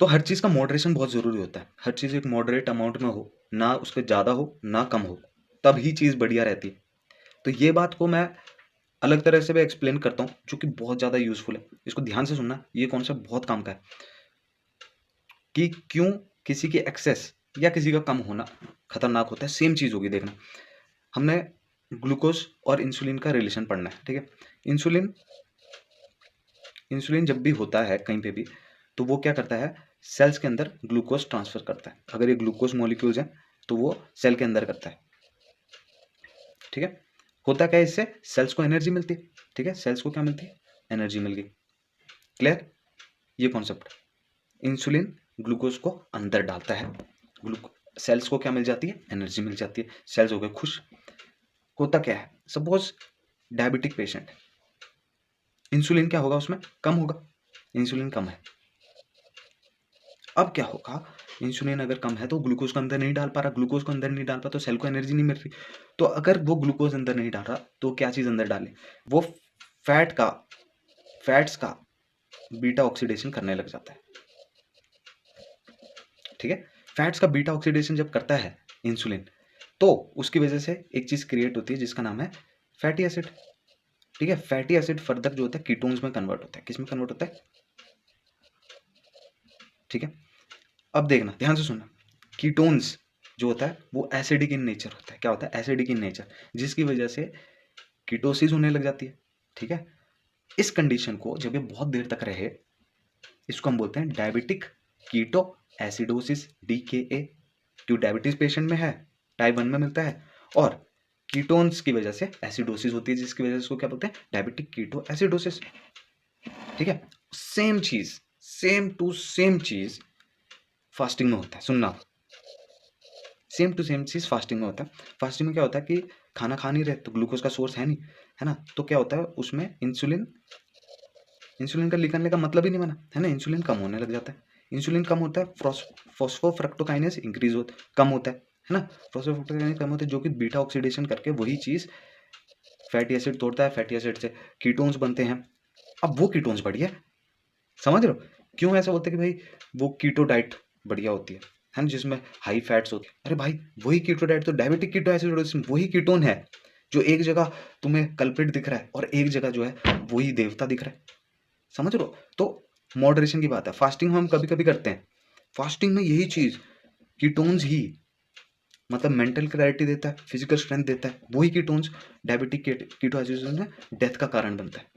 तो हर चीज़ का मॉडरेशन बहुत ज़रूरी होता है। हर चीज़ एक मॉडरेट अमाउंट में हो, ना उसके ज़्यादा हो ना कम हो, तब ही चीज़ बढ़िया रहती है। तो ये बात को मैं अलग तरह से भी एक्सप्लेन करता हूँ, जो कि बहुत ज़्यादा यूजफुल है। इसको ध्यान से सुनना, ये कॉन्सेप्ट बहुत काम का है कि क्यों किसी की एक्सेस या किसी का कम होना खतरनाक होता है। सेम चीज़ होगी, देखना। हमने ग्लूकोज और इंसुलिन का रिलेशन पढ़ना है, ठीक है। इंसुलिन इंसुलिन जब भी होता है कहीं पे भी, तो वो क्या करता है, सेल्स के अंदर ग्लूकोज ट्रांसफर करता है। अगर ये ग्लूकोज मॉलिक्यूल्स हैं तो वो सेल के अंदर करता है, ठीक है। होता क्या है, इससे सेल्स को एनर्जी मिलती है, ठीक है। सेल्स को क्या मिलती है, एनर्जी मिल गई। क्लियर, ये कॉन्सेप्ट। इंसुलिन ग्लूकोज को अंदर डालता है, सेल्स को क्या मिल जाती है, एनर्जी मिल जाती है, सेल्स हो गए खुश। होता क्या है, सपोज डायबिटिक पेशेंट, इंसुलिन क्या होगा उसमें, कम होगा। इंसुलिन कम है, अब क्या होगा, इंसुलिन अगर कम है तो ग्लूकोज को अंदर नहीं डाल पा रहा, ग्लूकोज को अंदर नहीं डाल पा तो सेल को एनर्जी नहीं मिल रही। तो अगर वो ग्लूकोज अंदर नहीं डाल रहा तो क्या चीज अंदर डाले, वो फैट्स का बीटा ऑक्सीडेशन करने लग जाता है, ठीक है। फैट्स का बीटा ऑक्सीडेशन जब करता है इंसुलिन, तो उसकी वजह से एक चीज क्रिएट होती है जिसका नाम है फैटी एसिड, ठीक है। फैटी एसिड फर्दर जो होता है कीटोन्स में कन्वर्ट होता है। किस में कन्वर्ट होता है, ठीक है। अब देखना, ध्यान से सुनना, कीटोन्स जो होता है वो एसिडिक इन नेचर होता है। क्या होता है, एसिडिक इन नेचर, जिसकी वजह से कीटोसिस होने लग जाती है, ठीक है। इस कंडीशन को जब ये बहुत देर तक रहे, इसको हम बोलते हैं डायबिटिक कीटो एसिडोसिस, DKA। क्यों, डायबिटीज पेशेंट में है, टाइप 1 में मिलता है, और कीटोन्स की वजह से एसिडोसिस होती है, जिसकी वजह से उसको क्या बोलते हैं, डायबिटिक कीटो एसिडोसिस, ठीक है। सेम चीज, सेम टू सेम चीज फास्टिंग में होता है, सुनना। सेम टू सेम चीज फास्टिंग में होता है। फास्टिंग में क्या होता है कि खाना खा नहीं रहे तो ग्लूकोज का सोर्स है नहीं, है ना। तो क्या होता है उसमें, इंसुलिन इंसुलिन का निकलने का मतलब ही नहीं बना, है ना। इंसुलिन कम होने लग जाता है। इंसुलिन कम होता है, फॉस्फोफ्रक्टोकाइनेस इंक्रीज कम होता है ना। फॉस्फोफ्रक्टोकाइनेस कम होता है, जो कि बीटा ऑक्सीडेशन करके वही चीज फैटी एसिड तोड़ता है। फैटी एसिड से कीटोन्स बनते हैं। अब वो कीटोन्स बढ़िया, समझ रहे हो, क्यों ऐसा बोलते हैं कि भाई वो कीटो डाइट बढ़िया होती है ना, जिसमें हाई फैट्स होती है। अरे भाई, वही कीटो डाइट तो डायबिटिक कीटो एसिडोसिस, वही कीटोन है जो एक जगह तुम्हें कल्प्रिट दिख रहा है और एक जगह जो है वही देवता दिख रहा है, समझ रहे हो। तो मॉडरेशन की बात है। फास्टिंग हम कभी कभी करते हैं, फास्टिंग में यही चीज कीटोन्स ही, मतलब मेंटल क्लैरिटी देता है, फिजिकल स्ट्रेंथ देता है, वही कीटोन्स डायबिटिक कीटो एसिडोसिस में डेथ का कारण बनता है।